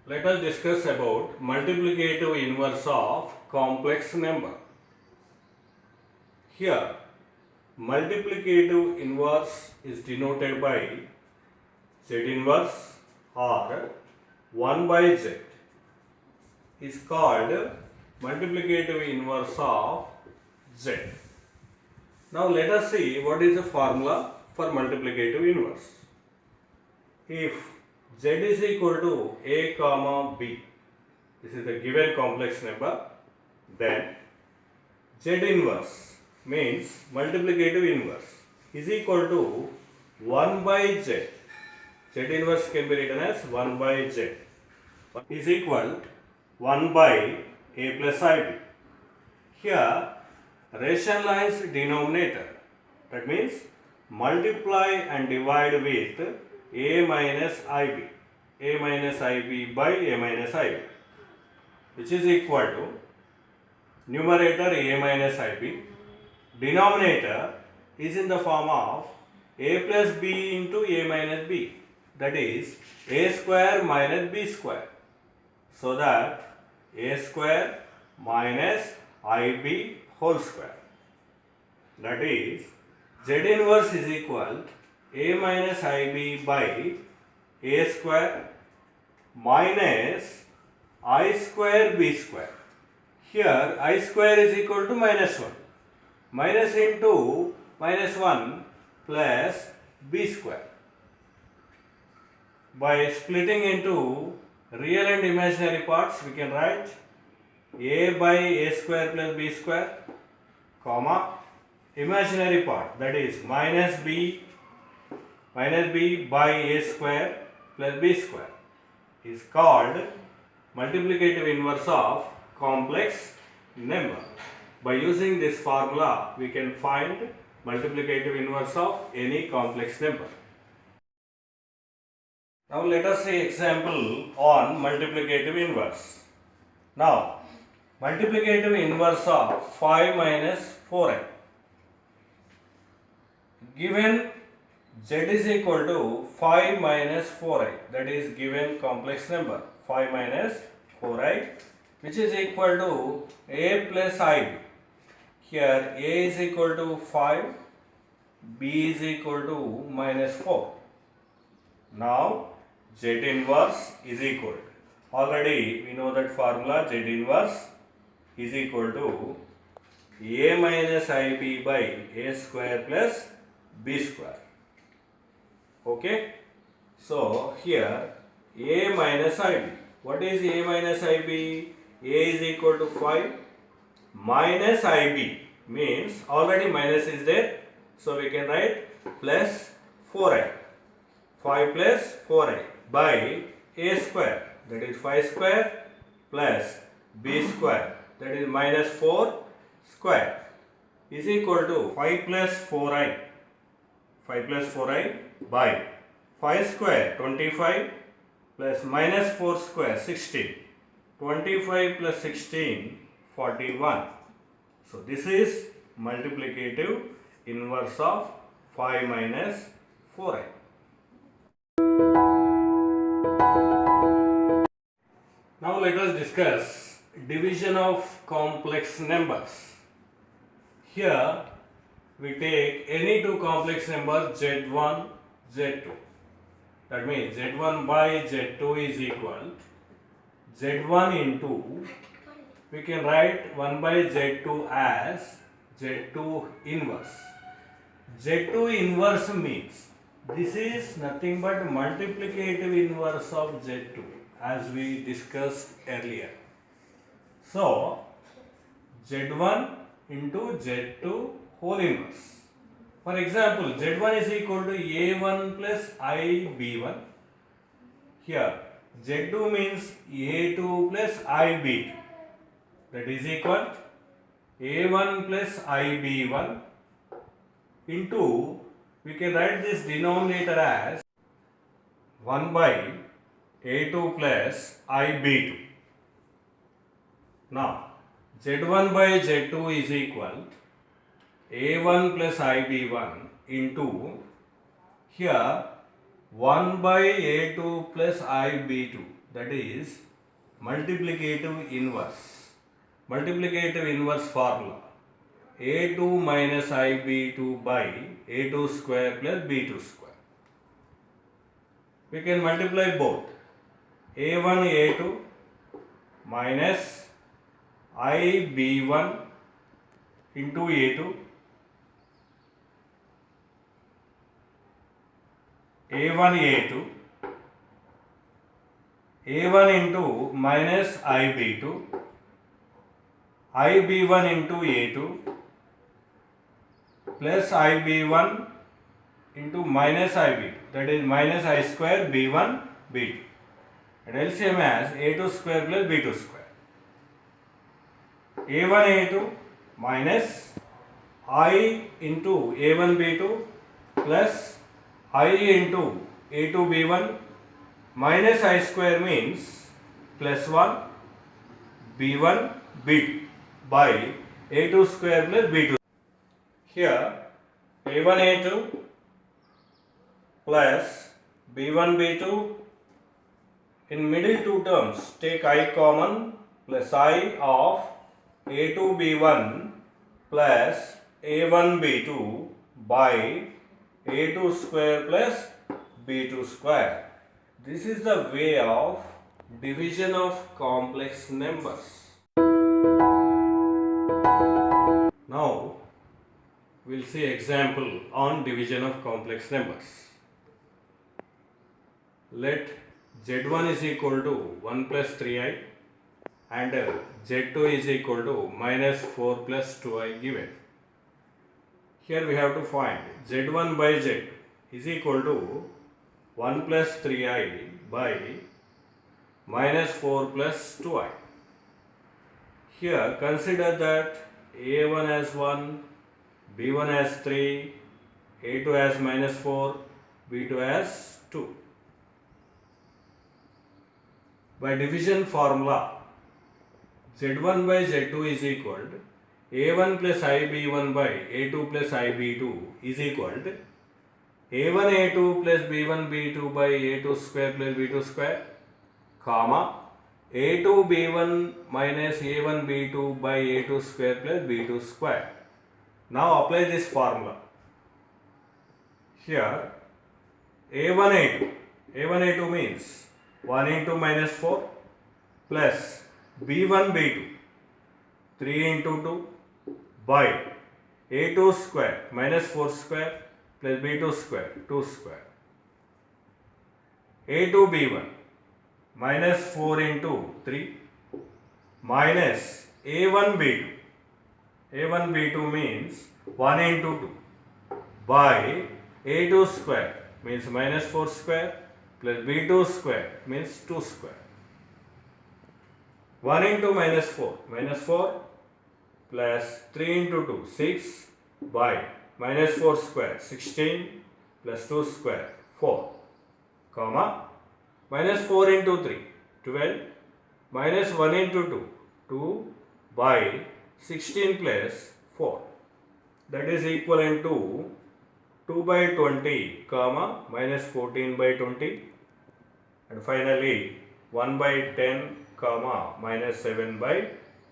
Let us discuss about multiplicative inverse of complex number. Here, multiplicative inverse is denoted by Z inverse or 1 by Z is called multiplicative inverse of Z. Now let us see what is the formula for multiplicative inverse. If Z is equal to A comma B, this is the given complex number, then Z inverse means multiplicative inverse is equal to 1 by Z. Z inverse can be written as 1 by Z is equal 1 by A plus IB. Here rationalize denominator, that means multiply and divide with A minus IB, A minus IB by A minus IB, which is equal to numerator A minus IB, denominator is in the form of A plus B into A minus B, that is A square minus B square, so that A square minus IB whole square, that is Z inverse is equal A minus IB by A square minus I square B square. Here I square is equal to minus 1, minus into minus 1 plus B square. By splitting into real and imaginary parts, we can write A by A square plus B square, comma, imaginary part, that is minus B by A square plus B square, is called multiplicative inverse of complex number. By using this formula, we can find multiplicative inverse of any complex number. Now let us see example on multiplicative inverse. Now multiplicative inverse of 5 minus 4i. Given Z is equal to 5 minus 4i, that is given complex number 5 minus 4i, which is equal to A plus IB. Here A is equal to 5, B is equal to minus 4. Now Z inverse is equal to, already we know that formula, Z inverse is equal to A minus IB by A square plus B square. Okay, so here A minus IB. What is A minus IB? A is equal to 5 minus IB means already minus is there, so we can write plus 4i. 5 plus 4i by A square, that is 5 square plus B square, that is minus 4 square, is equal to 5 plus 4i. 5 plus 4i by 5 square 25 plus minus 4 square 16. 25 plus 16 41. So this is multiplicative inverse of 5 minus 4i. Now let us discuss division of complex numbers. Here we take any two complex numbers Z1, Z2. That means Z1 by Z2 is equal Z1 into, we can write 1 by Z2 as Z2 inverse. Z2 inverse means this is nothing but multiplicative inverse of Z2 as we discussed earlier. So Z1 into Z2 whole inverse. For example, Z1 is equal to A1 plus IB1. Here Z2 means A2 plus IB2. That is equal A1 plus IB1 into, we can write this denominator as 1 by A2 plus IB2. Now Z1 by Z2 is equal A1 plus IB1 into, here 1 by A2 plus IB2, that is multiplicative inverse. Multiplicative inverse formula a2 minus ib2 by a2 square plus b2 square. We can multiply both a1 a2 minus ib1 into a2 a1 a2 a1 into minus ib2 ib1 into a2 plus ib1 into minus ib2, that is minus I square b1 b2, and LCM as a2 square plus b2 square. a1 a2 minus I into a1 b2 plus I into a2 b1 minus I square means plus 1 b1 b2 by a2 square plus b2. Here a1 a2 plus b1 b2, in middle two terms take I common, plus I of a2 b1 plus a1 b2 by a2 square plus b2 square. This is the way of division of complex numbers. Now we'll see example on division of complex numbers. Let z1 is equal to 1 plus 3i and z2 is equal to minus 4 plus 2i given. Here we have to find z1 by z is equal to 1 plus 3i by minus 4 plus 2i. Here consider that a1 as 1, b1 as 3, a2 as minus 4, b2 as 2. By division formula, z1 by z2 is equal to a1 plus ib1 by a2 plus ib2 is equal to a1 a2 plus b1 b2 by a2 square plus b2 square, comma a2 b1 minus a1 b2 by a2 square plus b2 square. Now apply this formula. Here a1 a2 means 1 into minus 4 plus b1 b2 3 into 2 by a2 square minus 4 square plus b2 square 2 square. a2 b1 minus 4 into 3 minus a1 b2. a1 b2 means 1 into 2 by a2 square means minus 4 square plus b2 square means 2 square. 1 into minus 4 plus 3 into 2 6 by minus 4 square 16 plus 2 square 4, comma minus 4 into 3 12 minus 1 into 2 2 by 16 plus 4, that is equivalent to 2 by 20, comma minus 14 by 20, and finally 1 by 10, comma minus 7 by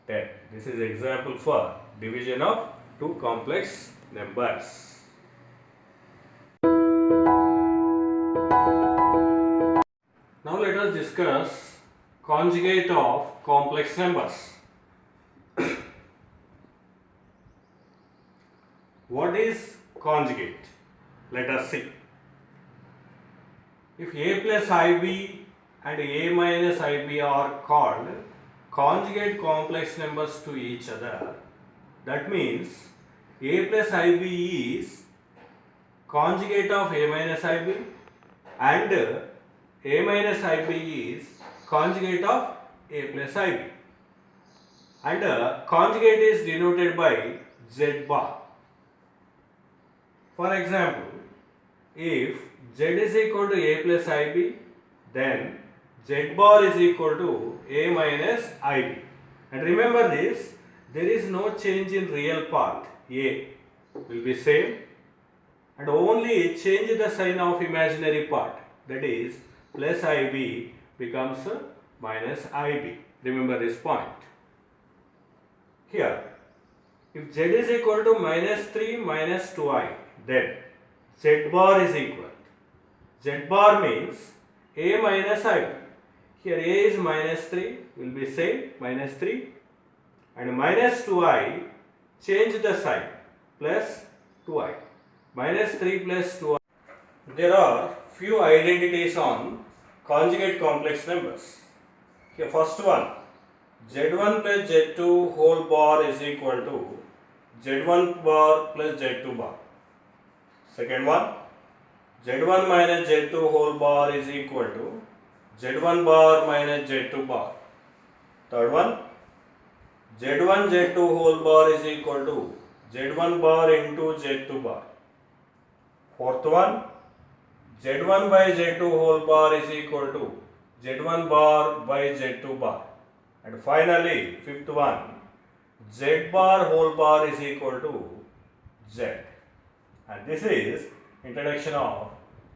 10. This is example for division of two complex numbers. Now let us discuss conjugate of complex numbers. What is conjugate? Let us see. If a plus ib and a minus ib are called conjugate complex numbers to each other, that means a plus ib is conjugate of a minus ib and a minus ib is conjugate of a plus ib, and conjugate is denoted by z bar. For example, if z is equal to a plus ib, then z bar is equal to a minus ib. And remember this, there is no change in real part. A will be same and only change the sign of imaginary part, that is plus ib becomes minus IB. Remember this point. Here, if Z is equal to minus 3 minus 2I, then Z bar is equal. Z bar means A minus IB. Here A is minus 3, will be same, minus 3. And minus 2I, change the sign, plus 2I. Minus 3 plus 2I. There are few identities on conjugate complex numbers. Here first one, Z1 plus Z2 whole bar is equal to Z1 bar plus Z2 bar. Second one, Z1 minus Z2 whole bar is equal to Z1 bar minus Z2 bar. Third one, Z1 Z2 whole bar is equal to Z1 bar into Z2 bar. Fourth one, Z1 by Z2 whole bar is equal to Z1 bar by Z2 bar. And finally, fifth one, Z bar whole bar is equal to Z. And this is introduction of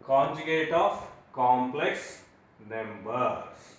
conjugate of complex numbers.